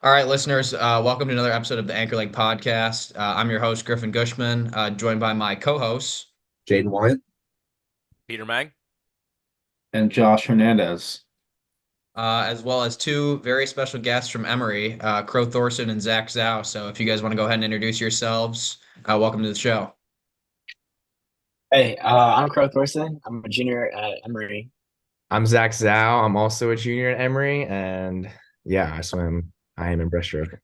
All right, listeners, welcome to another episode of the Anchor Link podcast. I'm your host, Griffin Gushman, joined by my co-hosts. Jaden Wyatt. Peter Mag. And Josh Hernandez. As well as two very special guests from Emory, Crow Thorsen and Zhao. So if you guys want to go ahead and introduce yourselves, welcome to the show. Hey, I'm Crow Thorsen. I'm a junior at Emory. I'm Zhao. I'm also a junior at Emory, and yeah, I am in breaststroke. All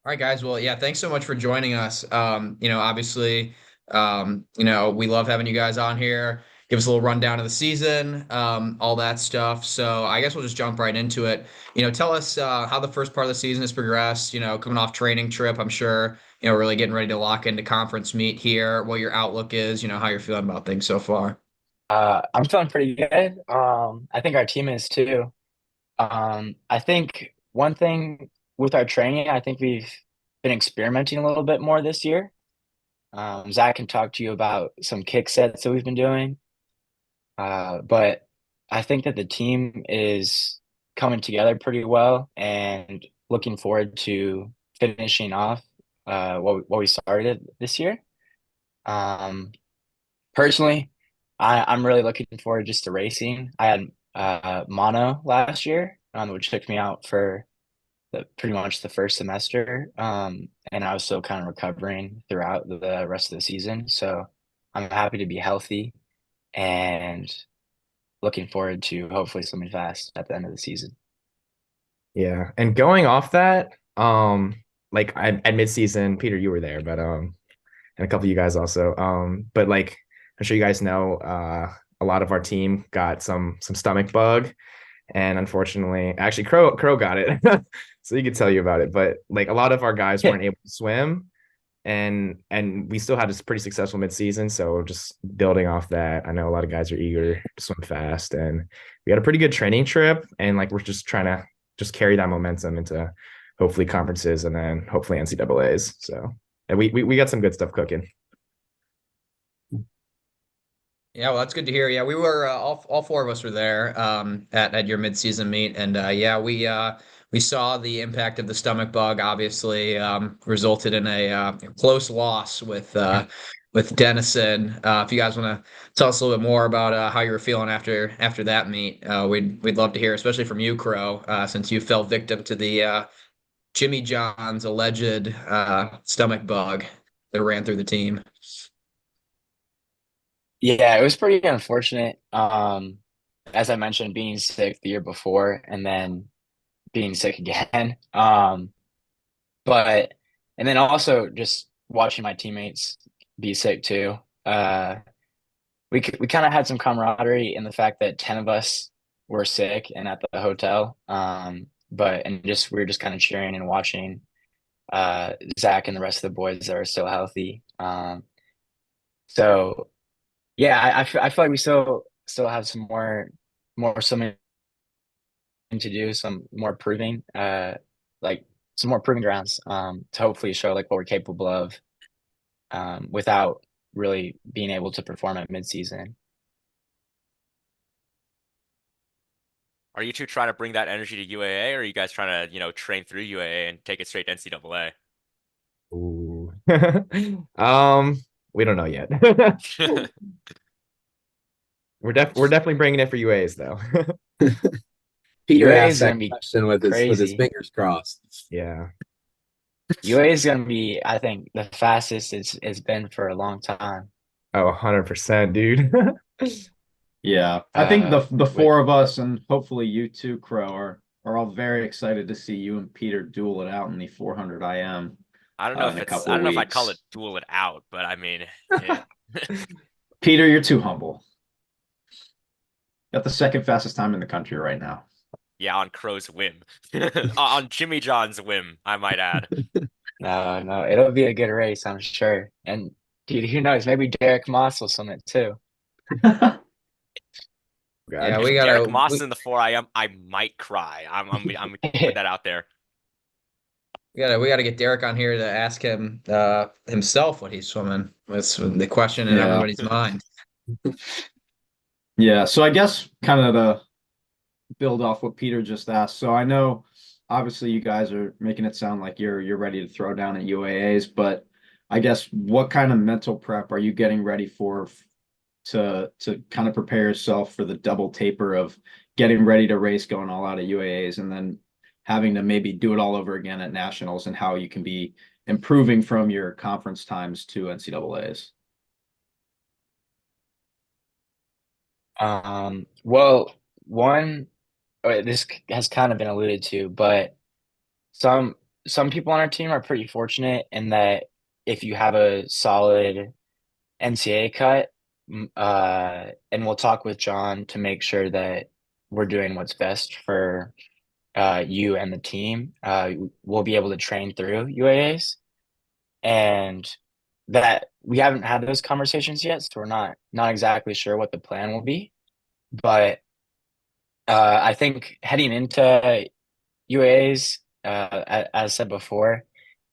right, guys. Well, yeah, thanks so much for joining us. Obviously, we love having you guys on here. Give us a little rundown of the season, all that stuff. So I guess we'll just jump right into it. Tell us how the first part of the season has progressed. Coming off training trip, I'm sure, really getting ready to lock into conference meet here, what your outlook is, how you're feeling about things so far. I'm feeling pretty good. I think our team is too. I think one thing with our training, I think we've been experimenting a little bit more this year. Zach can talk to you about some kick sets that we've been doing. But I think that the team is coming together pretty well and looking forward to finishing off what we started this year. Um, Personally, I'm really looking forward just to racing. I had mono last year, which took me out for pretty much the first semester, and I was still kind of recovering throughout the rest of the season. So I'm happy to be healthy and looking forward to hopefully swimming fast at the end of the season. Yeah, and going off that, like at midseason, Peter, you were there, but and a couple of you guys also, but like I'm sure you guys know, a lot of our team got some stomach bug, and unfortunately, actually, Crow got it, so he could tell you about it. But like a lot of our guys weren't able to swim, and we still had this pretty successful midseason. So just building off that, I know a lot of guys are eager to swim fast, and we had a pretty good training trip, and like we're just trying to just carry that momentum into hopefully conferences and then hopefully NCAA's. So and we got some good stuff cooking. Yeah, well, that's good to hear. Yeah, we were all four of us were there at your midseason meet, and yeah, we saw the impact of the stomach bug. Obviously, resulted in a close loss with Denison. If you guys want to tell us a little bit more about how you were feeling after that meet, we'd love to hear, especially from you, Crow, since you fell victim to the Jimmy John's alleged stomach bug that ran through the team. Yeah, it was pretty unfortunate. As I mentioned, being sick the year before and then being sick again. But and then also just watching my teammates be sick too. We kind of had some camaraderie in the fact that 10 of us were sick and at the hotel. But and just we were just kind of cheering and watching Zach and the rest of the boys that are still healthy. So yeah, I feel like we still have some more swimming to do, some more proving, like some more proving grounds, to hopefully show like what we're capable of, without really being able to perform at midseason. Are you two trying to bring that energy to UAA, or are you guys trying to, train through UAA and take it straight to NCAA? Ooh. We don't know yet. We're definitely bringing it for UAs though. Peter UAA asked is that gonna be question with his crazy. fingers crossed. Yeah. UAA is gonna be, I think, the fastest it's been for a long time. Oh, 100%, dude. Yeah, I think the With four of us and hopefully you too, Crow, are all very excited to see you and Peter duel it out in the 400 IM in a I couple don't of know if I'd call it weeks. duel it out, but I mean, it, Peter, you're too humble. Got the second fastest time in the country right now. yeah, on Crow's whim, on Jimmy John's whim, I might add. no, it'll be a good race, I'm sure. And dude, who knows? Maybe Derek Moss will swim it too. Yeah, God. we If Derek gotta Moss is we, in the 4 IM, I might cry. I'm put that out there. we gotta get Derek on here to ask him himself what he's swimming. That's the question in Yeah. everybody's mind. Yeah, so I guess kind of to build off what Peter just asked. So I know obviously you guys are making it sound like you're ready to throw down at UAAs, but I guess what kind of mental prep are you getting ready for to kind of prepare yourself for the double taper of getting ready to race, going all out at UAAs, and then having to maybe do it all over again at nationals, and how you can be improving from your conference times to NCAAs? Well, one, this has kind of been alluded to, but some some people on our team are pretty fortunate in that if you have a solid NCAA cut, and we'll talk with John to make sure that we're doing what's best for you and the team. We'll be able to train through UAAs, and that we haven't had those conversations yet, so we're not exactly sure what the plan will be. But I think heading into UAAs, as said before,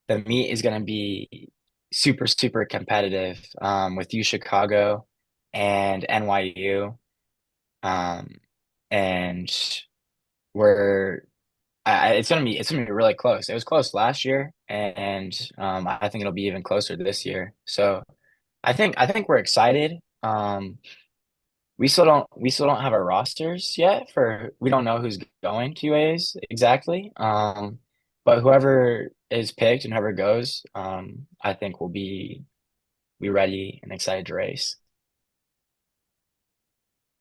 the meet is going to be super, super competitive with U Chicago and NYU. And we're it's gonna be really close. It was close last year, and I think it'll be even closer this year. So I think we're excited. We still don't have our rosters yet for we don't know who's going to UAs exactly. But whoever is picked and whoever goes, I think will be ready and excited to race.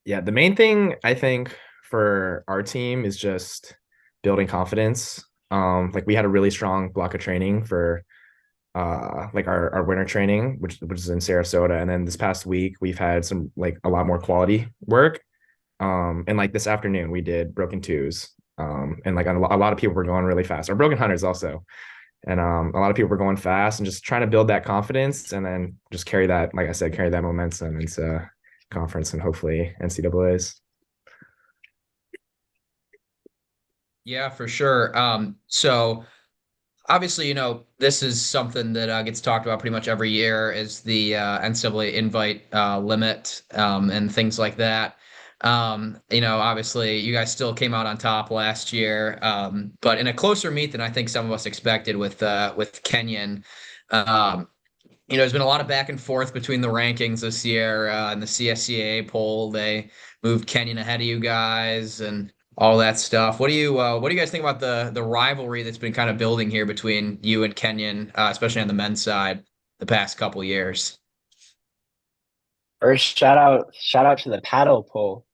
Yeah, the main thing I think for our team is just building confidence. Like we had a really strong block of training for like our winter training, which is in Sarasota. And then this past week we've had some like a lot more quality work. And like this afternoon we did broken twos. And like a lot of people were going really fast, or broken hundreds also. And a lot of people were going fast and just trying to build that confidence and then just carry that, like I said, carry that momentum into conference and hopefully NCAAs. Yeah, for sure. So obviously, this is something that gets talked about pretty much every year is the NCAA invite limit and things like that. Obviously, you guys still came out on top last year, but in a closer meet than I think some of us expected with Kenyon. Um, there's been a lot of back and forth between the rankings this year and the CSCA poll. They moved Kenyon ahead of you guys and all that stuff. What do you guys think about the rivalry that's been kind of building here between you and Kenyon, especially on the men's side, the past couple years? First, shout out to the paddle poll.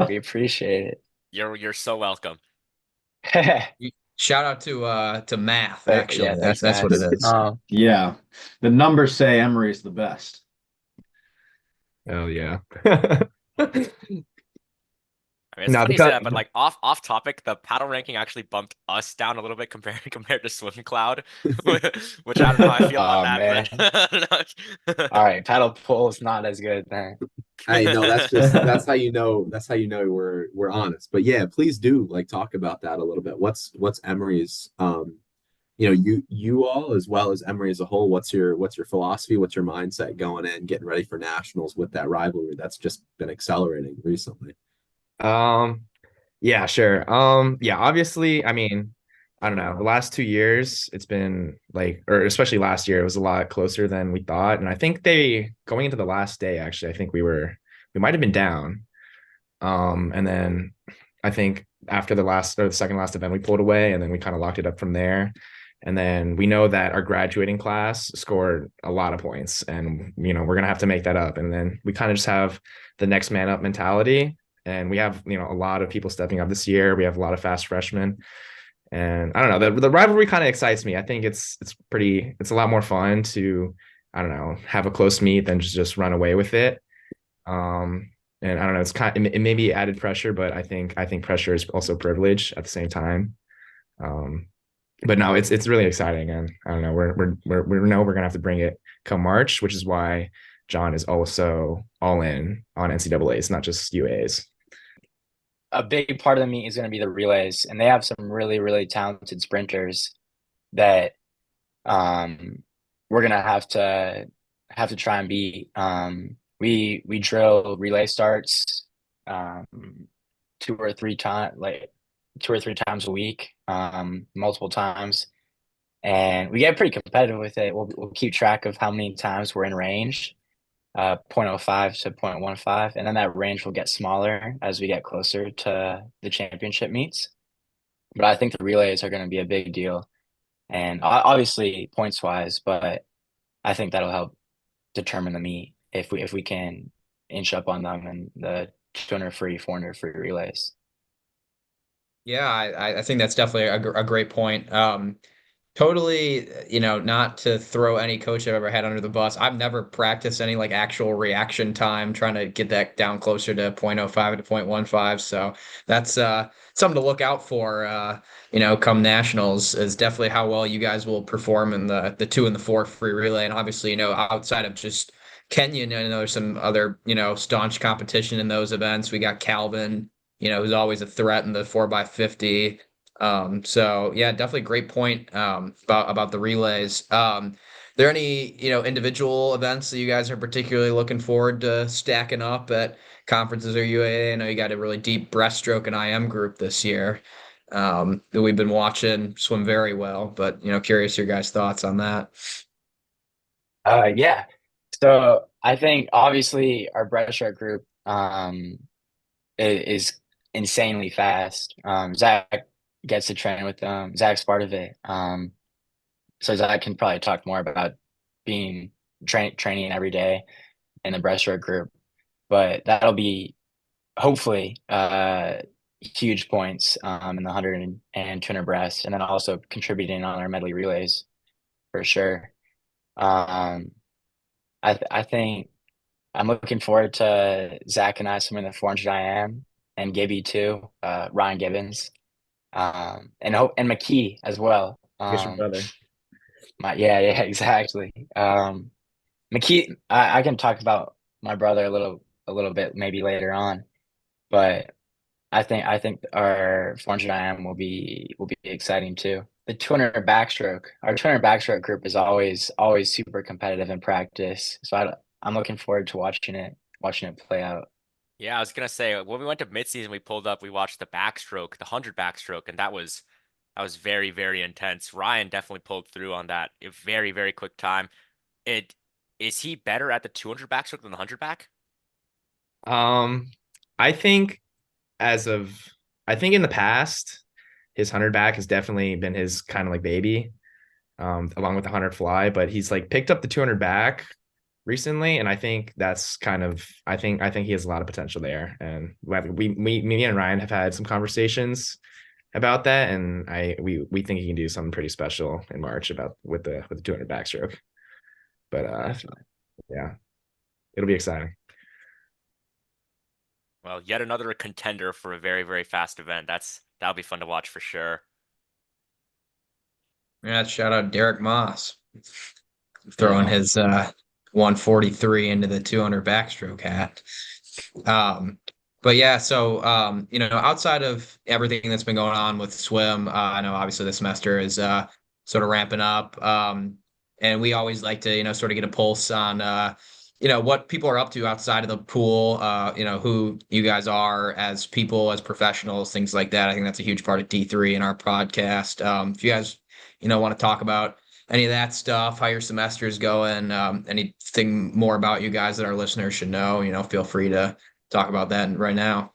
We appreciate You're so welcome. it. Shout out to math, actually. Yeah, That's thanks, what it Matt. is. Yeah, the numbers say Emory is the best. Oh yeah. I mean, it's No, funny you say because that, but like off topic, the paddle ranking actually bumped us down a little bit compared to Swim Cloud, which I don't know how I feel about Oh that, man. but I don't know. All right, paddle poll is not as good then. I know that's how you know we're honest. But yeah, please do like talk about that a little bit. What's Emory's you all as well as Emory as a whole, what's your philosophy, what's your mindset going in, getting ready for nationals with that rivalry that's just been accelerating recently? um yeah, sure. Yeah, obviously, I mean, I don't know, the last 2 years it's been like, or especially last year, it was a lot closer than we thought. And I think they going into the last day, actually, I think we might have been down. And then I think after the last or the second last event, we pulled away and then we kind of locked it up from there. And then we know that our graduating class scored a lot of points and, we're going to have to make that up. And then we kind of just have the next man up mentality. And we have, a lot of people stepping up this year. We have a lot of fast freshmen. And I don't know, the rivalry kind of excites me. I think it's a lot more fun to, I don't know, have a close meet than just run away with it. And I don't know, it may be added pressure, but I think pressure is also privilege at the same time. But no, it's really exciting, and I don't know, we know we're gonna have to bring it come March, which is why John is also all in on NCAAs, not just UAs. A big part of the meet is going to be the relays, and they have some really, really talented sprinters that we're gonna have to try and beat. We drill relay starts 2 or 3 times, like 2 or 3 times a week, multiple times, and we get pretty competitive with it. We'll keep track of how many times we're in range, 0.05 to 0.15, and then that range will get smaller as we get closer to the championship meets. But I think the relays are going to be a big deal, and obviously points wise, but I think that'll help determine the meet if we can inch up on them in the 200 free, 400 free relays. Yeah, I think that's definitely a great point. Totally, not to throw any coach I've ever had under the bus. I've never practiced any like actual reaction time trying to get that down closer to 0.05 to 0.15. So that's something to look out for, come nationals is definitely how well you guys will perform in the 2 and the 4 free relay. And obviously, outside of just Kenyon, I know there's some other, staunch competition in those events. We got Calvin, who's always a threat in the 4x50. So yeah, definitely great point about the relays. There any, individual events that you guys are particularly looking forward to stacking up at conferences or UAA? I know you got a really deep breaststroke and IM group this year that we've been watching swim very well, but curious your guys' thoughts on that. Yeah. So I think obviously our breaststroke group is insanely fast. Zach gets to train with them. Zach's part of it. So Zach can probably talk more about being training every day in the breaststroke group, but that'll be hopefully huge points in the 100 and 200 breast, and then also contributing on our medley relays for sure. I think I'm looking forward to Zach and I swimming the 400 IM and Gibby too, Ryan Gibbons, and McKee as well. Guess your brother. Yeah, exactly. McKee, I can talk about my brother a little bit maybe later on, but I think our 400 IM will be exciting too. The 200 backstroke, our 200 backstroke group is always super competitive in practice. So I'm looking forward to watching it play out. Yeah, I was gonna say when we went to midseason, we pulled up, we watched the backstroke, the 100 backstroke, and that was very, very intense. Ryan definitely pulled through on that. A very, very quick time. It is he better at the 200 backstroke than the 100 back? Um, I think as of I think in the past, his 100 back has definitely been his kind of like baby, along with the 100 fly. But he's like picked up the 200 back recently, and I think that's kind of I think he has a lot of potential there. And me and Ryan have had some conversations about that, and we think he can do something pretty special in March about with the 200 backstroke. But yeah, it'll be exciting. Well, yet another contender for a very, very fast event. That'll be fun to watch for sure. Yeah, shout out Derek Moss throwing Yeah. his 143 into the 200 backstroke hat. Um, but yeah, so outside of everything that's been going on with swim, I know obviously the semester is sort of ramping up, and we always like to sort of get a pulse on what people are up to outside of the pool, who you guys are as people, as professionals, things like that. I think that's a huge part of D3 in our podcast. If you guys want to talk about any of that stuff, how your semester is going, anything more about you guys that our listeners should know, feel free to talk about that right now.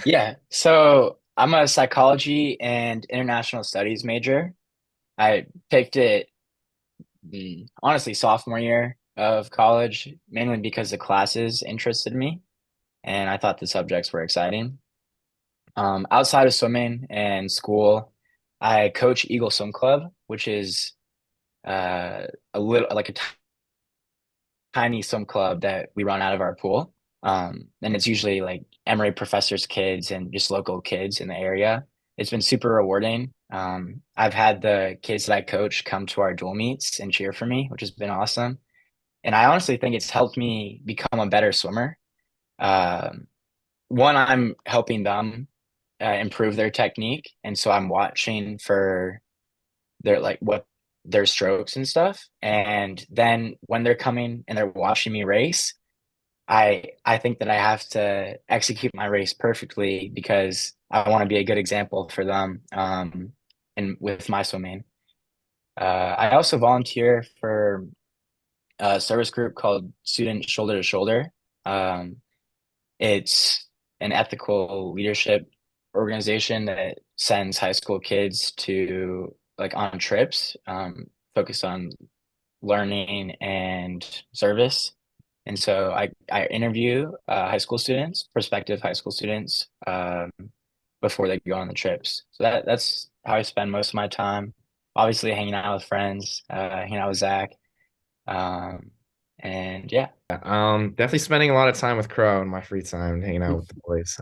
Yeah. So I'm a psychology and international studies major. I picked it honestly sophomore year of college, mainly because the classes interested me and I thought the subjects were exciting. Outside of swimming and school, I coach Eagle Swim Club, which is a little like a tiny swim club that we run out of our pool. And it's usually like Emory professors' kids and just local kids in the area. It's been super rewarding. I've had the kids that I coach come to our dual meets and cheer for me, which has been awesome. And I honestly think it's helped me become a better swimmer. Um, One, I'm helping them improve their technique, and so I'm watching for their like what their strokes and stuff. And then when they're coming and they're watching me race, I think that I have to execute my race perfectly because I want to be a good example for them and with my swimming. I also volunteer for a service group called Student Shoulder to Shoulder. Um, it's an ethical leadership organization that sends high school kids to like on trips, focused on learning and service. And so I interview high school students, prospective high school students, before they go on the trips. So that's how I spend most of my time. Obviously, hanging out with friends, hanging out with Zach, um, and yeah. Definitely spending a lot of time with Crow in my free time, hanging out with the boys.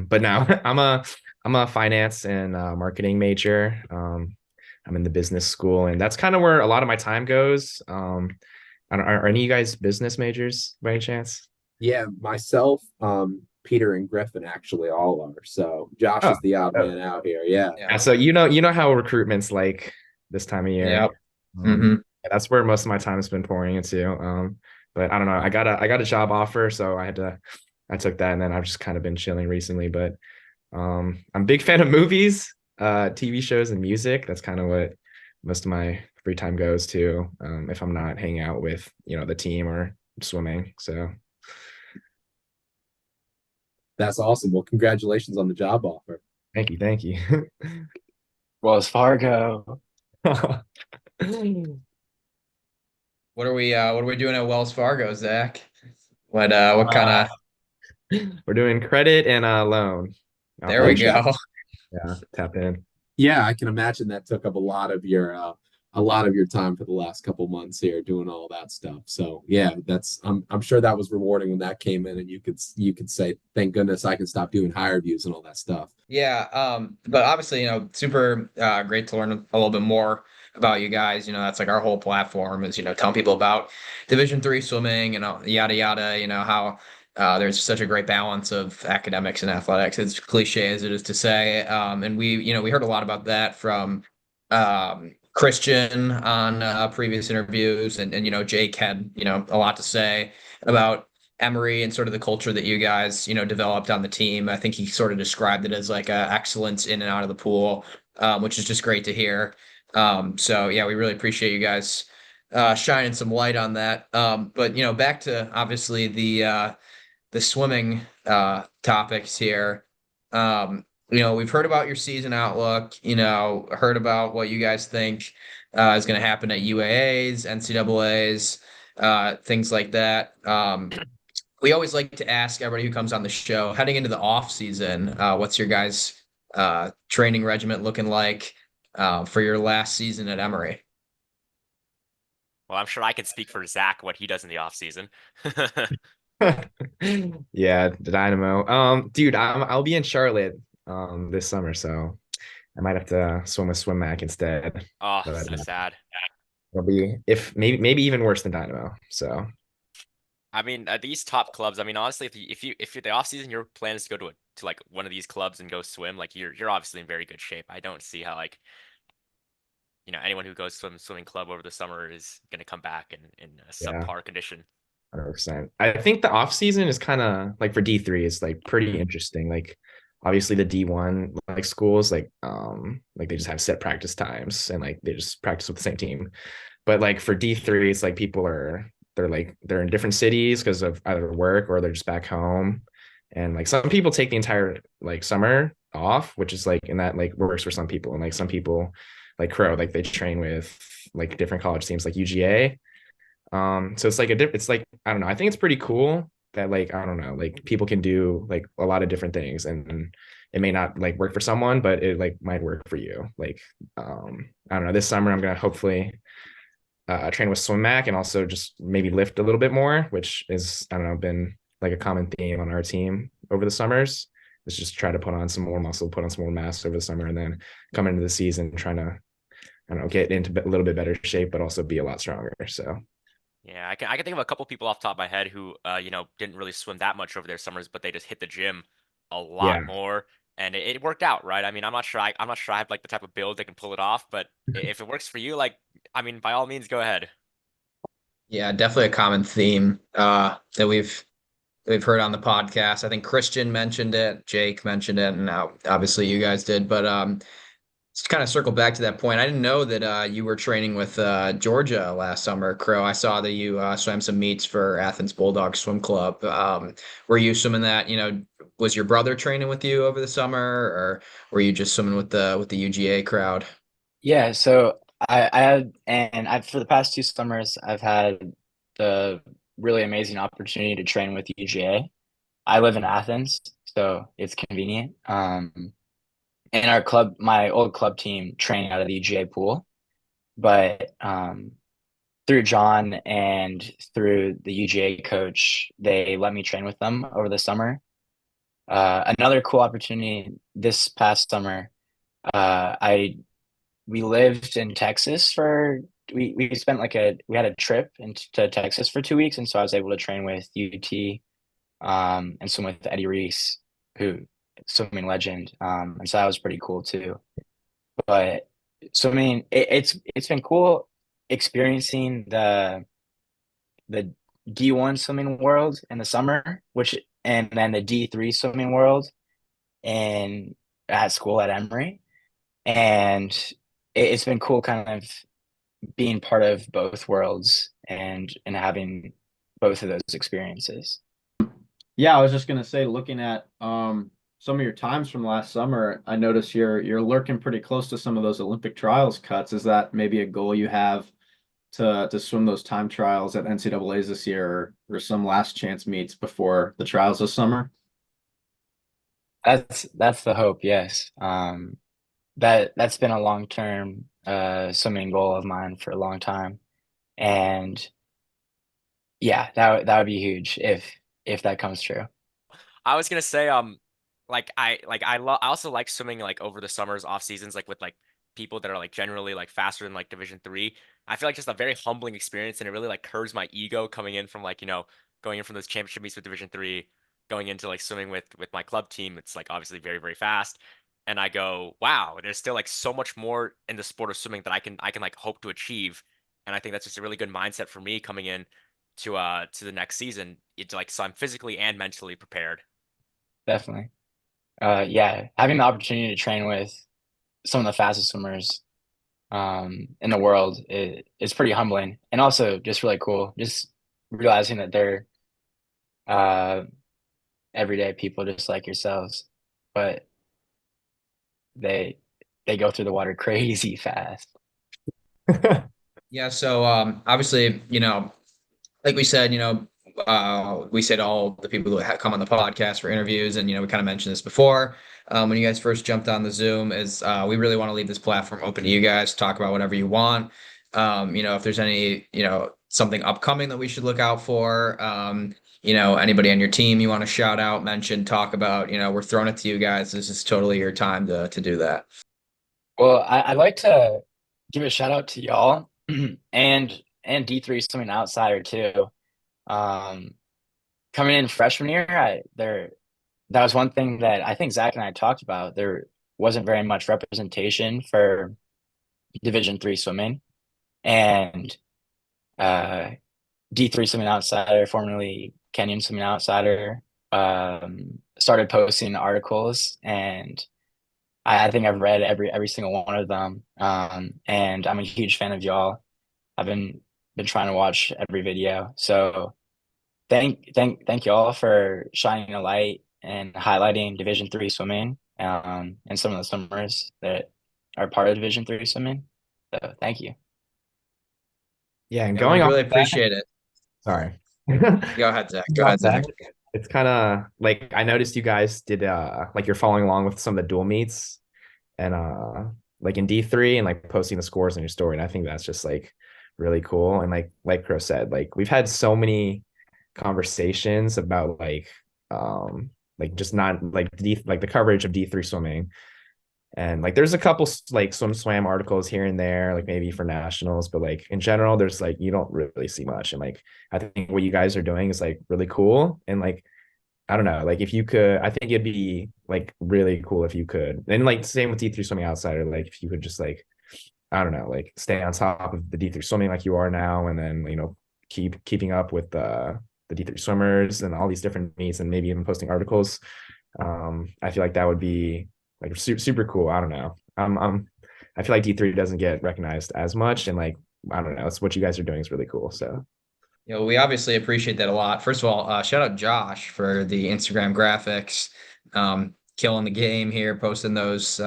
But now I'm a finance and marketing major. I'm in the business school, and that's kind of where a lot of my time goes. Are any of you guys business majors by any chance? Yeah, myself, Peter and Griffin actually all are. So Josh Oh, is the odd oh. man out here. Yeah. Yeah, so you know how recruitment's like this time of year. Yep. Um, yeah, that's where most of my time has been pouring into. But I don't know. I got a job offer, so I took that, and then I've just kind of been chilling recently. But I'm a big fan of movies, TV shows, and music. That's kind of what most of my free time goes to. If I'm not hanging out with the team or swimming. So That's awesome. Well, congratulations on the job offer. thank you. Wells Fargo. What are we doing at Wells Fargo, Zach? What kind of We're doing credit and loan. there we Okay. go. Yeah, tap in. Yeah, I can imagine that took up a lot of your time for the last couple months here doing all that stuff. So yeah, I'm sure that was rewarding when that came in and you could say, thank goodness I can stop doing hire views and all that stuff. Yeah, but obviously, super great to learn a little bit more about you guys. That's like our whole platform is, telling people about Division III swimming and yada yada, how there's such a great balance of academics and athletics. It's cliche as it is to say. And we heard a lot about that from Christian on previous interviews, and Jake had, a lot to say about Emory and sort of the culture that you guys, developed on the team. I think he sort of described it as like excellence in and out of the pool, which is just great to hear. So yeah, we really appreciate you guys shining some light on that. But back to obviously the swimming topics here. We've heard about your season outlook, heard about what you guys think is going to happen at UAAs, NCAAs, things like that. We always like to ask everybody who comes on the show, heading into the off season, what's your guys' training regiment looking like for your last season at Emory? Well, I'm sure I can speak for Zach what he does in the off season. Yeah, the Dynamo. Dude, I'll be in Charlotte this summer, so I might have to swim with Swim Mac instead. Oh, But so sad. it'll be if maybe even worse than Dynamo. So I mean, these top clubs. I mean, honestly, if you're the off season, your plan is to go to like one of these clubs and go swim. Like you're obviously in very good shape. I don't see how like anyone who goes swimming club over the summer is gonna come back in a yeah, subpar condition. 100%. I think the off season is kind of like for D3 is like pretty interesting. Like obviously the D1 like schools like they just have set practice times and like they just practice with the same team. But like for D3, it's like they're in different cities because of either work or they're just back home. And like some people take the entire like summer off, which is like and that like works for some people. And like some people like Crow, like they train with like different college teams like UGA. So it's like it's like I don't know. I think it's pretty cool that like I don't know, like people can do like a lot of different things and it may not like work for someone, but it like might work for you. Like I don't know. This summer I'm gonna hopefully train with Swim Mac and also just maybe lift a little bit more, which is I don't know been like a common theme on our team over the summers. Is just try to put on some more muscle, put on some more mass over the summer, and then come into the season trying to I don't know get into a little bit better shape, but also be a lot stronger. So. Yeah, I can think of a couple people off the top of my head who didn't really swim that much over their summers, but they just hit the gym a Yeah. lot more, and it worked out, right? I mean, I'm not sure I have like the type of build that can pull it off, but if it works for you, like, I mean, by all means, go ahead. Yeah, definitely a common theme that we've heard on the podcast. I think Christian mentioned it, Jake mentioned it, and now obviously you guys did. But just kind of circle back to that point. I didn't know that you were training with Georgia last summer, Crow. I saw that you swam some meets for Athens Bulldog Swim Club. Were you swimming that? Was your brother training with you over the summer, or were you just swimming with the UGA crowd? Yeah, so I had, and I've for the past 2 summers, I've had the really amazing opportunity to train with UGA. I live in Athens, so it's convenient. And our club, my old club team, trained out of the UGA pool, but through John and through the UGA coach, they let me train with them over the summer. Another cool opportunity this past summer, I we lived in Texas for we spent we had a trip into Texas for 2 weeks, and so I was able to train with UT and swim with Eddie Reese, who swimming legend. And so that was pretty cool too. But swimming, it's been cool experiencing the D1 swimming world in the summer, and then the D3 swimming world and at school at Emory. And it's been cool kind of being part of both worlds and having both of those experiences. Yeah, I was just gonna say, looking at some of your times from last summer, I noticed you're lurking pretty close to some of those Olympic trials cuts. Is that maybe a goal you have to swim those time trials at NCAA's this year, or some last chance meets before the trials this summer? That's the hope, yes. That's been a long-term swimming goal of mine for a long time. And yeah, that would be huge if that comes true. I was gonna say, I also like swimming like over the summers, off seasons, like with like people that are like generally like faster than like Division 3. I feel like just a very humbling experience, and it really like curbs my ego coming in from like going in from those championship meets with Division 3, going into like swimming with my club team. It's like obviously very very fast, and I go, wow, there's still like so much more in the sport of swimming that I can like hope to achieve, and I think that's just a really good mindset for me coming in to the next season. It's like so I'm physically and mentally prepared. Definitely. Yeah, having the opportunity to train with some of the fastest swimmers in the world is pretty humbling, and also just really cool. Just realizing that they're uh, everyday people just like yourselves, but they they go through the water crazy fast. Yeah, so obviously, like we said, we said all the people who come on the podcast for interviews, and we kind of mentioned this before when you guys first jumped on the Zoom. Is we really want to leave this platform open to you guys to talk about whatever you want. If there's any, something upcoming that we should look out for. Anybody on your team you want to shout out, mention, talk about. We're throwing it to you guys. This is totally your time to do that. Well, I'd like to give a shout out to y'all and D3 Swimming Outsider too. Um, Coming in freshman year, that was one thing that I think Zach and I talked about. There wasn't very much representation for Division 3 swimming, and D3 Swimming Outsider, formerly Kenyon Swimming Outsider, started posting articles, and I think I've read every single one of them. And I'm a huge fan of y'all. I've been trying to watch every video. So thank y'all for shining a light and highlighting Division 3 swimming, and some of the swimmers that are part of Division 3 swimming. So thank you. Yeah, and Yeah, going we off really of that, appreciate it. sorry. Go ahead, Zach. Go ahead, Zach. It's kind of like I noticed you guys did like you're following along with some of the dual meets and like in D3 and like posting the scores on your story. And I think that's just like really cool. And like Chris said, like we've had so many conversations about like just not like like the coverage of D3 swimming. And like there's a couple like swam articles here and there, like maybe for nationals, but like in general, there's like you don't really see much. And like I think what you guys are doing is like really cool. And like I don't know, like if you could, I think it'd be like really cool if you could. And like same with D3 Swimming Outsider, like if you could just like, I don't know, like stay on top of the D3 swimming like you are now, and then keeping up with the D3 swimmers and all these different meets, and maybe even posting articles. I feel like that would be like super cool. I don't know. I feel like D3 doesn't get recognized as much, and like I don't know, it's what you guys are doing is really cool. So We obviously appreciate that a lot. First of all, shout out Josh for the Instagram graphics, killing the game here, posting those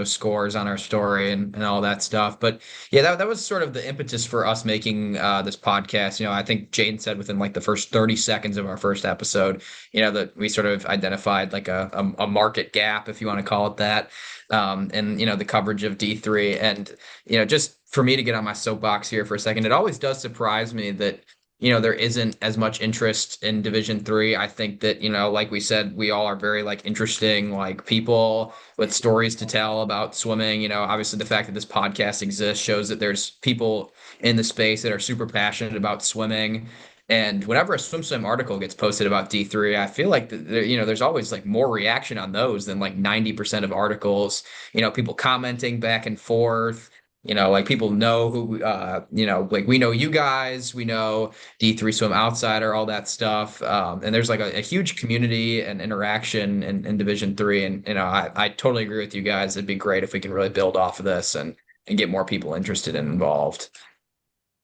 scores on our story and all that stuff. But yeah, that was sort of the impetus for us making this podcast. I think Jaden said within like the first 30 seconds of our first episode, that we sort of identified like a market gap, if you want to call it that, and the coverage of D3. And just for me to get on my soapbox here for a second, it always does surprise me that there isn't as much interest in Division 3. I think that, like we said, we all are very like interesting, like people with stories to tell about swimming. Obviously the fact that this podcast exists shows that there's people in the space that are super passionate about swimming. And whenever a swim article gets posted about D3, I feel like there's always like more reaction on those than like 90% of articles. People commenting back and forth. Like people know who, like we know you guys, we know D3 Swim Outsider, all that stuff. And there's like a huge community and interaction in Division 3. And, I totally agree with you guys. It'd be great if we can really build off of this and get more people interested and involved.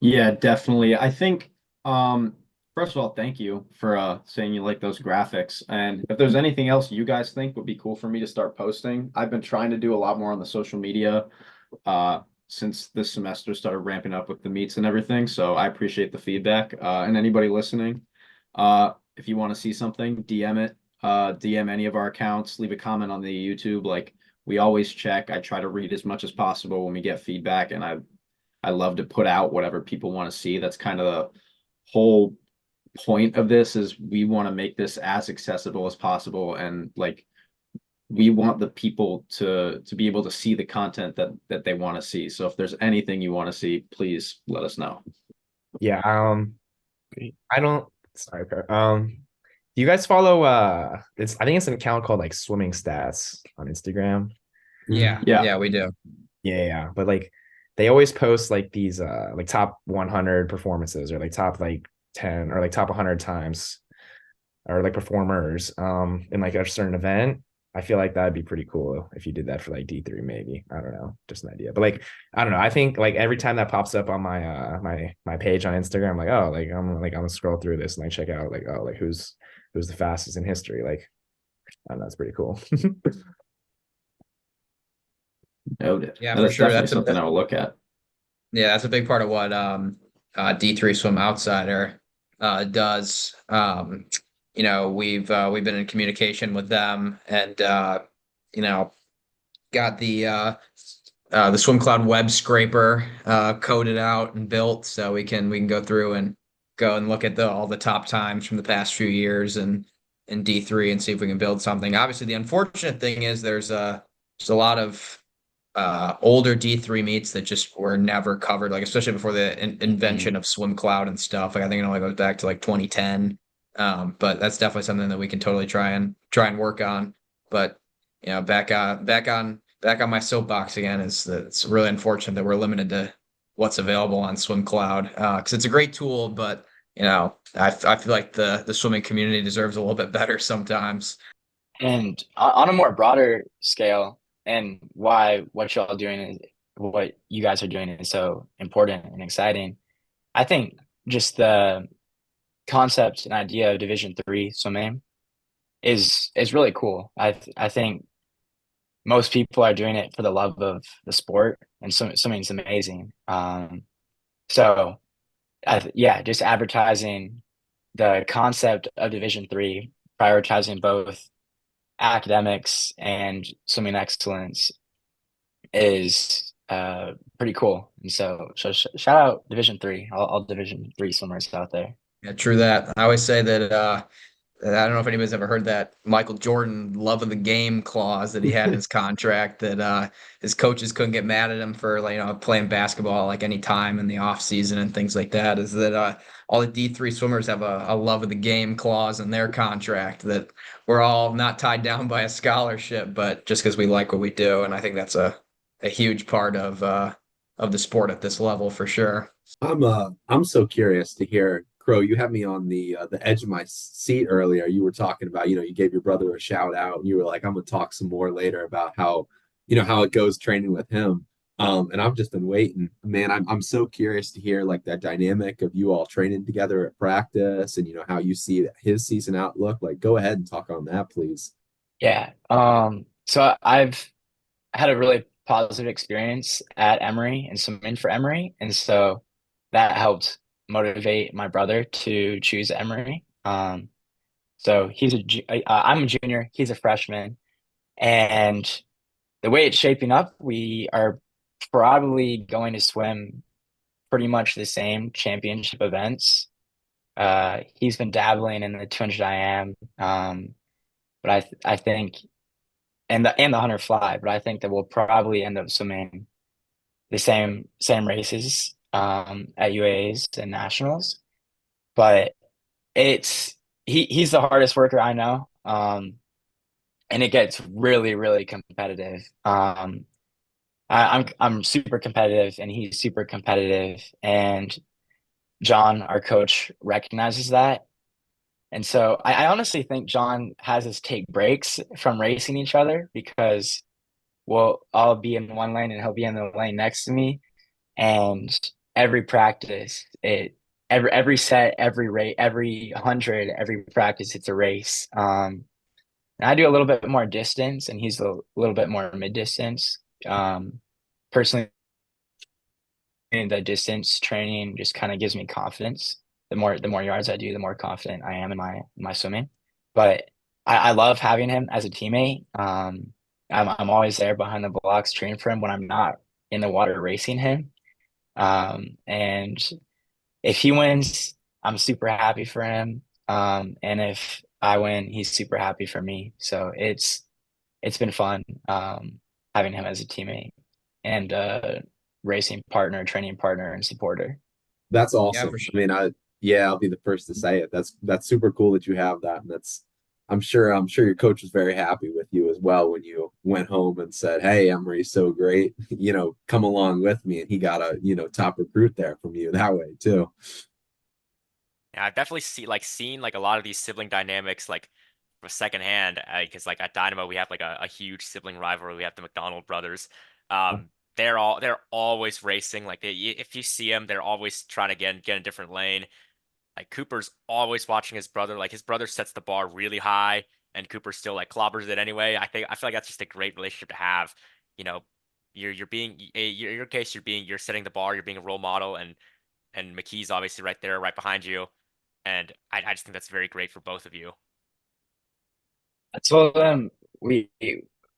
Yeah, definitely. I think, first of all, thank you for saying you like those graphics. And if there's anything else you guys think would be cool for me to start posting, I've been trying to do a lot more on the social media since this semester started ramping up with the meets and everything. So I appreciate the feedback. And anybody listening, if you want to see something, DM it, DM any of our accounts, leave a comment on the YouTube. Like we always check. I try to read as much as possible when we get feedback, and I love to put out whatever people want to see. That's kind of the whole point of this, is we want to make this as accessible as possible, and like we want the people to be able to see the content that they want to see. So if there's anything you want to see, please let us know. yeah, I don't. Sorry, do you guys follow? I think it's an account called like Swimming Stats on Instagram. Yeah, we do. Yeah. But like they always post like these like top 100 performances, or like top like 10, or like top 100 times, or like performers in like a certain event. I feel like that'd be pretty cool if you did that for like D3, maybe. I don't know, just an idea. But like I don't know. I think like every time that pops up on my my page on Instagram, like oh, like I'm gonna scroll through this and like check out like oh, like who's the fastest in history. Like I don't know, it's pretty cool. Noted. Yeah, That for is sure. definitely something I will look at. Yeah, that's a big part of what D3 Swim Outsider does. We've been in communication with them, and got the Swim Cloud web scraper coded out and built, so we can go through and go and look at all the top times from the past few years and in D3 and see if we can build something. Obviously, the unfortunate thing is there's a lot of older D3 meets that just were never covered, like especially before the invention of Swim Cloud and stuff. Like I think it only goes back to like 2010. But that's definitely something that we can totally try and work on. But back on my soapbox again, is that it's really unfortunate that we're limited to what's available on Swim Cloud, because it's a great tool, but I feel like the swimming community deserves a little bit better sometimes. And on a more broader scale, and why what y'all doing is what you guys are doing is so important and exciting. I think just the concept and idea of Division 3 swimming is really cool. I think most people are doing it for the love of the sport, and swimming's amazing. So yeah, just advertising the concept of Division 3, prioritizing both academics and swimming excellence is pretty cool. And so shout out Division 3, all Division 3 swimmers out there. Yeah, true that. I always say that I don't know if anybody's ever heard that Michael Jordan love of the game clause that he had in his contract, that his coaches couldn't get mad at him for like, playing basketball like any time in the off season and things like that. Is that all the D3 swimmers have a love of the game clause in their contract, that we're all not tied down by a scholarship, but just because we like what we do. And I think that's a huge part of the sport at this level for sure. I'm so curious to hear Crow, you had me on the edge of my seat earlier. You were talking about, you gave your brother a shout out, and you were like, I'm gonna talk some more later about how, how it goes training with him. And I've just been waiting. Man, I'm so curious to hear like that dynamic of you all training together at practice and how you see his season outlook. Like, go ahead and talk on that, please. Yeah. So I've had a really positive experience at Emory and swimming for Emory, and so that helped motivate my brother to choose Emory. So I'm a junior, he's a freshman, and the way it's shaping up, we are probably going to swim pretty much the same championship events. He's been dabbling in the 200 IM, but I think and the 100 fly, but I think that we'll probably end up swimming the same races at UAAs and nationals. But it's he's the hardest worker I know, and it gets really really competitive. I'm super competitive, and he's super competitive, and John, our coach, recognizes that. And so I honestly think John has us take breaks from racing each other because I'll be in one lane and he'll be in the lane next to me. And every practice, every set, every rate, every 100, every practice, it's a race. And I do a little bit more distance, and he's a little bit more mid distance. Personally, the distance training just kind of gives me confidence. The more yards I do, the more confident I am in my swimming. But I love having him as a teammate. I'm always there behind the blocks cheering for him when I'm not in the water racing him. And if he wins, I'm super happy for him. And if I win, he's super happy for me. So it's been fun having him as a teammate and racing partner, training partner, and supporter. That's Yeah, awesome. for sure. I mean, I'll be the first to say it. That's super cool that you have that. And I'm sure your coach was very happy with you as well when you went home and said, "Hey, Emery's so great, come along with me." And he got a, top recruit there from you that way too. Yeah, I've definitely seen like a lot of these sibling dynamics like secondhand because like at Dynamo we have like a huge sibling rivalry. We have the McDonald brothers. They're always racing. Like if you see them, they're always trying to get in a different lane. Like Cooper's always watching his brother. Like his brother sets the bar really high, and Cooper still like clobbers it anyway. I feel like that's just a great relationship to have. You know, you're being in your case you're setting the bar. You're being a role model, and McKee's obviously right there, right behind you. And I just think that's very great for both of you. I told them we've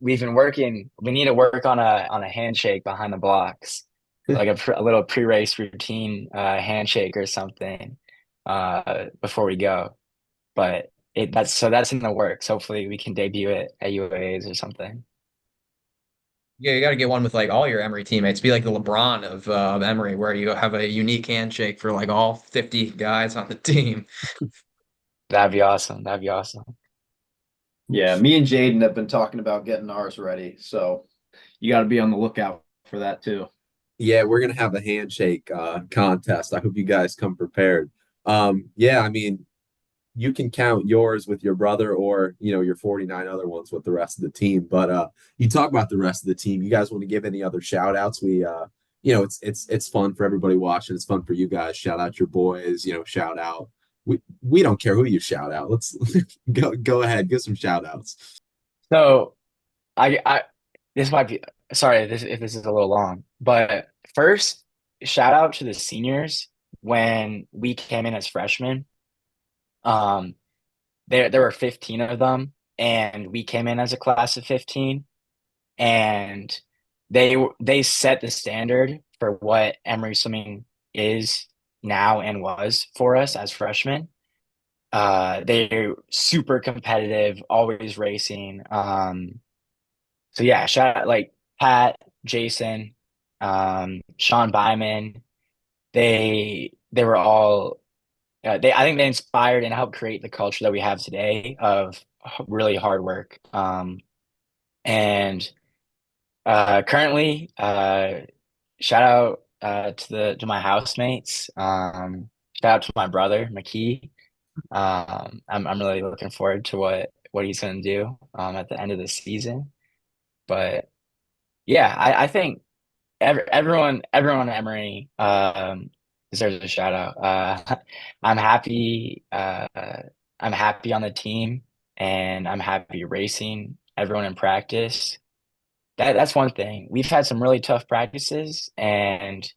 been working. We need to work on a handshake behind the blocks, like a little pre-race routine handshake or something before we go. But that's in the works. Hopefully, we can debut it at UAAs or something. Yeah, you got to get one with like all your Emory teammates. Be like the LeBron of Emory, where you have a unique handshake for like all 50 guys on the team. That'd be awesome. That'd be awesome. Yeah, me and Jaden have been talking about getting ours ready, so you got to be on the lookout for that too. Yeah, we're gonna have a handshake contest. I hope you guys come prepared. Yeah, I mean, you can count yours with your brother or your 49 other ones with the rest of the team. But you talk about the rest of the team. You guys want to give any other shout outs? It's fun for everybody watching. It's fun for you guys. Shout out your boys, shout out. We don't care who you shout out. Let's go ahead, give some shout outs. So I this might be sorry if this is a little long, but first shout out to the seniors when we came in as freshmen. Um, there were 15 of them, and we came in as a class of 15, and they set the standard for what Emory swimming is now and was for us as freshmen. They're super competitive, always racing. So yeah, shout out like Pat, Jason, Sean Byman. They were all they I think they inspired and helped create the culture that we have today of really hard work. And currently, shout out to my housemates. shout out to my brother McKee. I'm really looking forward to what he's going to do at the end of the season. But yeah, I think everyone at Emory deserves a shout out. I'm happy. I'm happy on the team, and I'm happy racing everyone in practice. That's one thing. We've had some really tough practices, and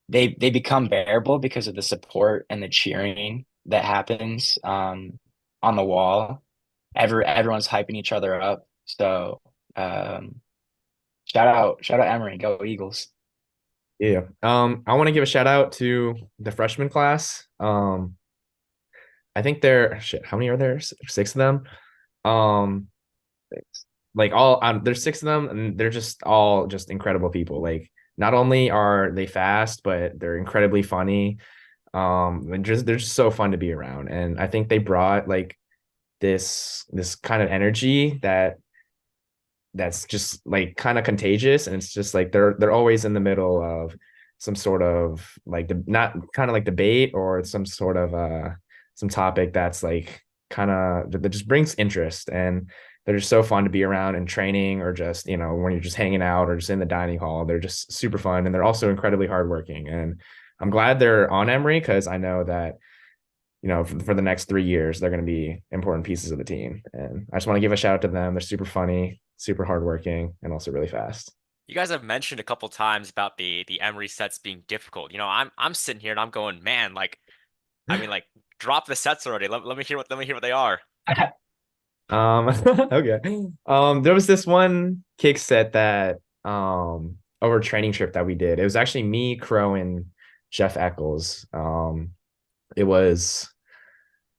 they become bearable because of the support and the cheering that happens on the wall. Everyone's hyping each other up. So shout out Emory, go Eagles. Yeah. I want to give a shout out to the freshman class. I think there, shit, how many are there? Six of them. Um, like all there's six of them, and they're just all just incredible people. Like not only are they fast, but they're incredibly funny. They're just so fun to be around. And I think they brought like this kind of energy that's just like kind of contagious, and it's just like they're always in the middle of some sort of like the not kind of like debate or some sort of some topic that's like kind of that just brings interest, and they're just so fun to be around in training or just when you're just hanging out or just in the dining hall. They're just super fun, and they're also incredibly hardworking, and I'm glad they're on Emory because I know that for the next 3 years, they're going to be important pieces of the team. And I just want to give a shout out to them. They're super funny, super hardworking, and also really fast. You guys have mentioned a couple times about the Emory sets being difficult. I'm sitting here and I'm going, man, like, I mean, like, drop the sets already. Let me hear what they are. Okay. There was this one kick set that over a training trip that we did. It was actually me, Crow, and Jeff Eccles. It was,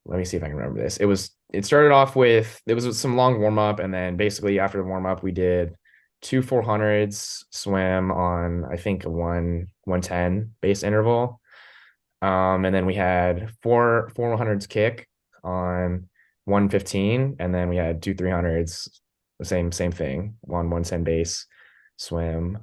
let me see if I can remember this. It started off with, it was some long warm up, and then basically after the warm up, we did two 400s swim on I think a 110 base interval. And then we had four 100s kick on 115, and then we had two 300s, the same thing, 110 base swim.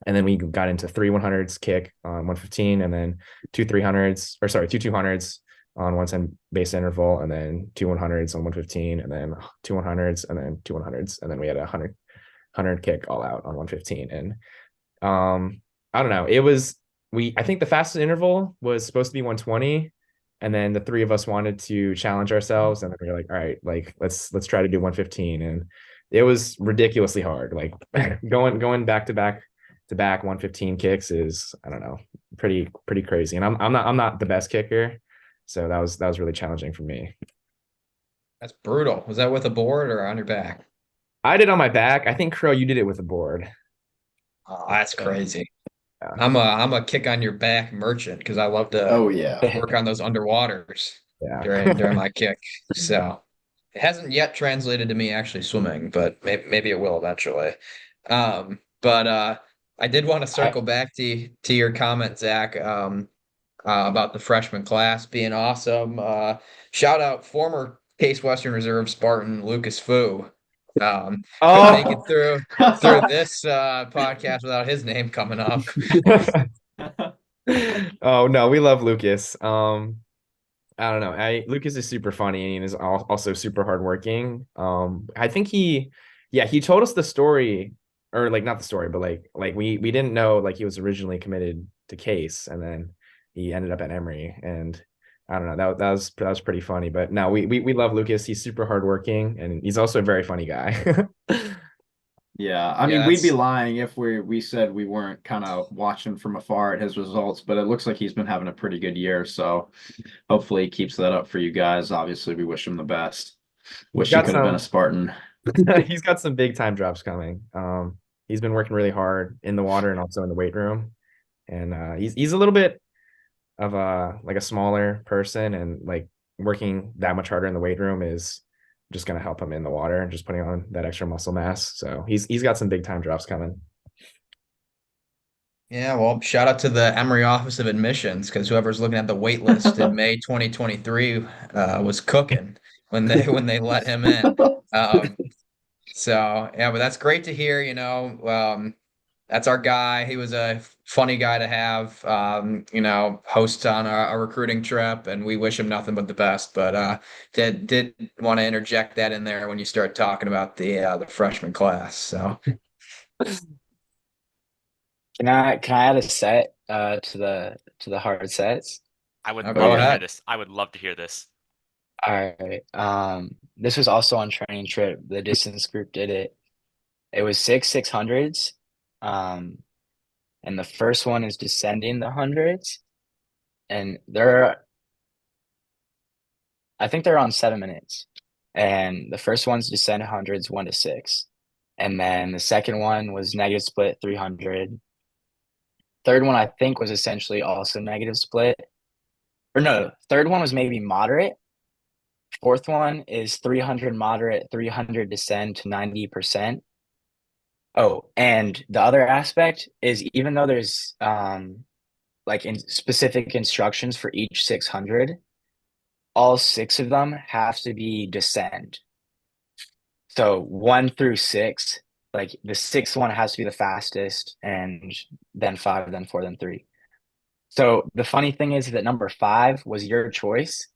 And then we got into three 100s kick on 115, and then two 300s, or sorry, two 200s on 110 base interval, and then two 100s on 115, and then two 100s, and then two 100s, and then we had a 100 kick all out on 115. And I don't know, I think the fastest interval was supposed to be 120, and then the three of us wanted to challenge ourselves, and then we were like, all right, like let's try to do 115. And it was ridiculously hard. Like going back to back 115 kicks is, I don't know, pretty crazy. And I'm not the best kicker, so that was really challenging for me. That's brutal. Was that with a board or on your back? I did on my back. I think Crow, you did it with a board. Oh, that's crazy. Yeah. I'm a kick on your back merchant because I love to Oh yeah. work on those underwaters Yeah. during my kick. So it hasn't yet translated to me actually swimming, but maybe it will eventually. But I did want to circle back to your comment, Zach, about the freshman class being awesome. Shout out former Case Western Reserve Spartan Lucas Fu. Couldn't make it through this podcast without his name coming up. Oh no, we love Lucas. I don't know. Lucas is super funny and is also super hardworking. I think he told us the story, or like not the story, but like we didn't know like he was originally committed to Case, and then he ended up at Emory, and I don't know, that was pretty funny. But no, we love Lucas. He's super hardworking, and he's also a very funny guy. Yeah, I mean, we'd be lying if we said we weren't kind of watching from afar at his results, but it looks like he's been having a pretty good year. So hopefully he keeps that up for you guys. Obviously, we wish him the best. Wish he could have been a Spartan. He's got some big time drops coming. He's been working really hard in the water and also in the weight room, and he's a little bit of a smaller person, and like working that much harder in the weight room is just going to help him in the water and just putting on that extra muscle mass. So he's got some big time drops coming. Yeah, well, shout out to the Emory Office of Admissions because whoever's looking at the wait list in May 2023 was cooking when they let him in. So yeah, but that's great to hear. that's our guy. He was a funny guy to have, host on a recruiting trip, and we wish him nothing but the best. But did want to interject that in there when you start talking about the freshman class. So Can I add a set to the hard sets? I would I'll love go to hear ahead. this. I would love to hear this. All right. This was also on training trip. The distance group did it. It was 600s. Um, and the first one is descending the hundreds, and I think they're on 7 minutes. And the first one's descend hundreds 1 to 6. And then the second one was negative split 300. Third one I think was essentially also negative split. Or no, third one was maybe moderate. Fourth one is 300 moderate, 300 descend to 90%. Oh, and the other aspect is even though there's like in specific instructions for each 600, all 6 of them have to be descend. So 1 through 6, like the sixth one has to be the fastest, and then 5, then 4, then 3. So the funny thing is that number 5 was your choice,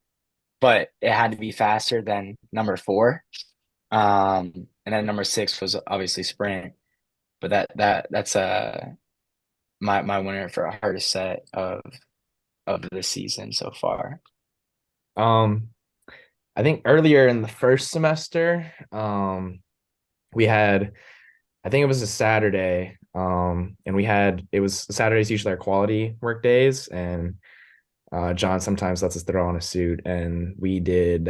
but it had to be faster than number 4. And then number 6 was obviously sprint. But that's my winner for a hardest set of the season so far. I think earlier in the first semester, we had, I think it was a Saturday, and it was Saturdays usually our quality work days, and John sometimes lets us throw on a suit, and we did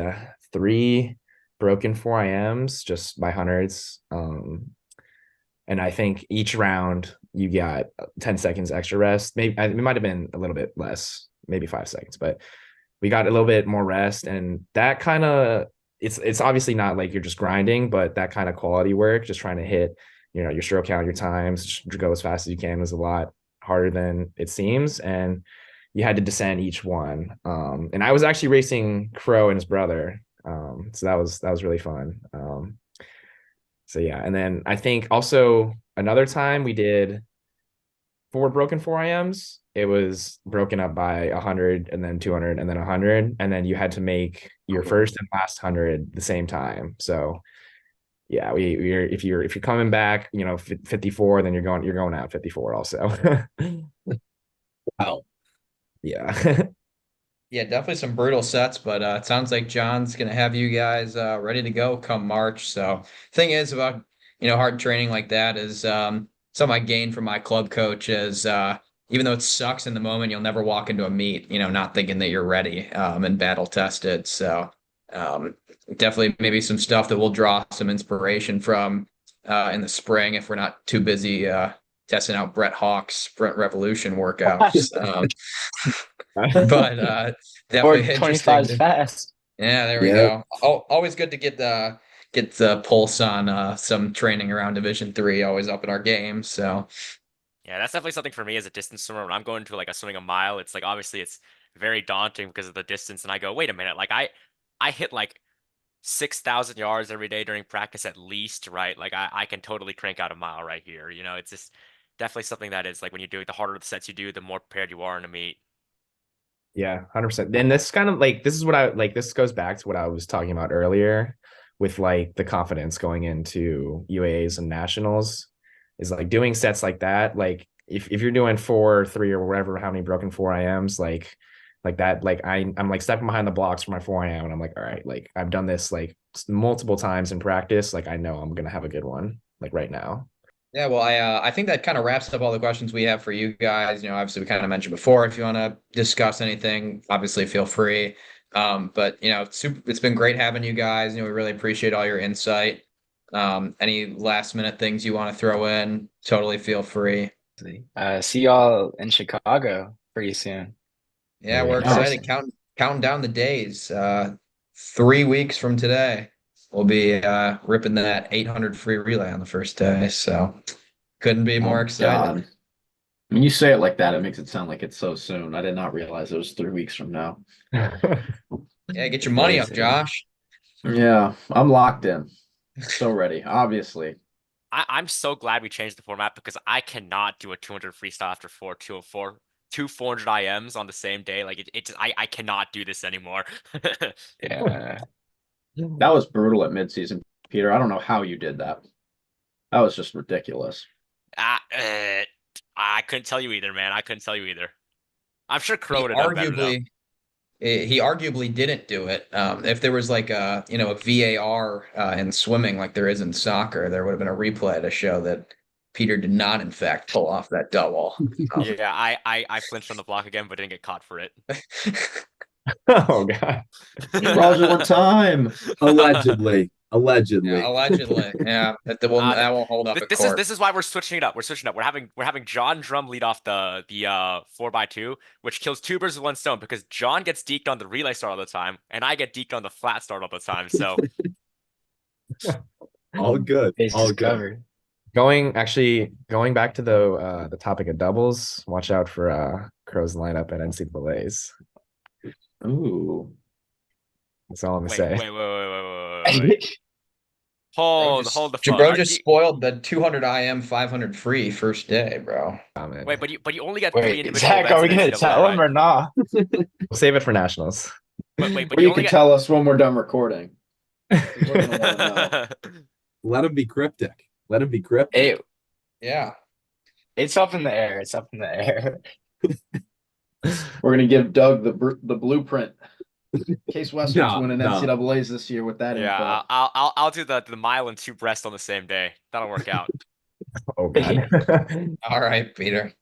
3 broken 4IMs just by hundreds. And I think each round you got 10 seconds extra rest. Maybe it might have been a little bit less, maybe 5 seconds, but we got a little bit more rest, and that kind of it's obviously not like you're just grinding, but that kind of quality work, just trying to hit, your stroke count, your times, just go as fast as you can, is a lot harder than it seems. And you had to descend each one. And I was actually racing Crow and his brother. So that was really fun. So yeah, and then I think also another time we did 4 broken 4IMs. It was broken up by 100 and then 200 and then 100, and then you had to make your first and last 100 the same time. So yeah, we're if you're coming back, 54, then you're going out 54 also. Wow. Yeah. Yeah, definitely some brutal sets, but it sounds like John's gonna have you guys ready to go come March. So thing is about hard training like that is something I gained from my club coach is even though it sucks in the moment, you'll never walk into a meet, not thinking that you're ready and battle tested. So um, definitely maybe some stuff that we'll draw some inspiration from in the spring if we're not too busy testing out Brett Hawk's Sprint Revolution workouts. But definitely 425 interesting. is fast. Yeah, there we Yep. go. Always good to get the pulse on some training around Division 3. Always up in our games. So Yeah, that's definitely something for me as a distance swimmer. When I'm going to like a swimming a mile, it's like obviously it's very daunting because of the distance. And I go, wait a minute, like I hit like 6,000 yards every day during practice at least, right? Like I can totally crank out a mile right here. It's just definitely something that is like when you do it, the harder the sets you do, the more prepared you are in a meet. Yeah, 100%. And this kind of like, this is what I like, this goes back to what I was talking about earlier with like the confidence going into UAAs and nationals, is like doing sets like that. Like if you're doing 4, 3 or whatever, how many broken 4IMs, like that, like I'm like stepping behind the blocks for my 4IM, and I'm like, all right, like I've done this like multiple times in practice. Like I know I'm gonna have a good one like right now. yeah, well, I think that kind of wraps up all the questions we have for you guys. Obviously we kind of mentioned before. If you want to discuss anything, obviously feel free. But it's been great having you guys. We really appreciate all your insight. Any last minute things you want to throw in, totally feel free. See y'all in Chicago pretty soon. Yeah, we're Yeah. excited. Counting down the days. 3 weeks from today, we'll be ripping that 800 free relay on the first day. So couldn't be more Oh, excited. God. When you say it like that, it makes it sound like it's so soon. I did not realize it was 3 weeks from now. Yeah, get your money up, Crazy. Josh. Yeah, I'm locked in. So ready, obviously. I'm so glad we changed the format because I cannot do a 200 freestyle after 204, two 400 IMs on the same day. Like I cannot do this anymore. Yeah. That was brutal at midseason, Peter. I don't know how you did that. That was just ridiculous. I, I couldn't tell you either, man. I couldn't tell you either. I'm sure Crow He would have done better though. arguably he arguably didn't do it. If there was like a VAR in swimming like there is in soccer, there would have been a replay to show that Peter did not in fact pull off that double. Yeah, I flinched on the block again, but didn't get caught for it. Oh god. Fraudulent time. Allegedly. Allegedly. Yeah, allegedly. Yeah, that won't hold up at This court. is why we're switching it up. We're switching up. We're having John Drum lead off the 4x2, which kills two birds with one stone because John gets deked on the relay start all the time, and I get deked on the flat start all the time. So All good. Bases All good. covered. Going back to the topic of doubles, watch out for Crow's lineup at NCAAs. Ooh. That's all I'm gonna wait, say. wait. Hold the phone. Jabro just spoiled the 200 IM 500 free first day, bro. Comment. Wait, but you only get 3 Wait, individual Zach, are we events in gonna NCAA, tell him right? or not? We'll save it for nationals. But Or you you only can tell us when we're done recording. We're gonna wanna know. Let him be cryptic. Let him be cryptic. Hey, Yeah. it's up in the air. It's up in the air. We're gonna give Doug the blueprint. Case Western's No, winning no. NCAAs this year with that Yeah, info. I'll do the mile and 2 breast on the same day. That'll work out. Oh god. All right, Peter.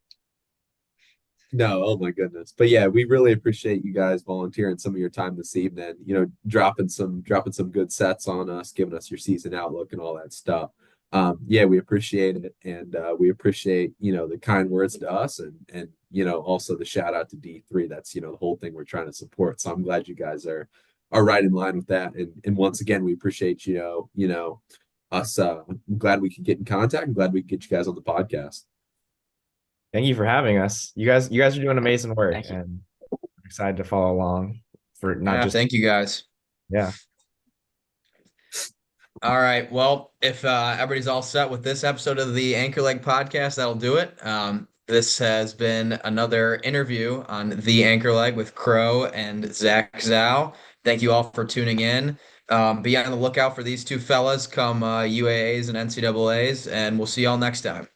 No, oh my goodness. But yeah, we really appreciate you guys volunteering some of your time this evening, dropping some good sets on us, giving us your season outlook and all that stuff. Yeah, we appreciate it. And we appreciate, the kind words to us and also the shout out to D3. That's, the whole thing we're trying to support. So I'm glad you guys are right in line with that. And once again, we appreciate, us. I'm glad we could get in contact. I'm glad we could get you guys on the podcast. Thank you for having us. You guys are doing amazing work, Thank you. and I'm excited to follow along for not Yeah, just thank you guys. yeah. All right. Well, if everybody's all set with this episode of the Anchor Leg podcast, that'll do it. This has been another interview on the Anchor Leg with Crow and Zach Zhao. Thank you all for tuning in. Be on the lookout for these two fellas come UAAs and NCAAs, and we'll see y'all next time.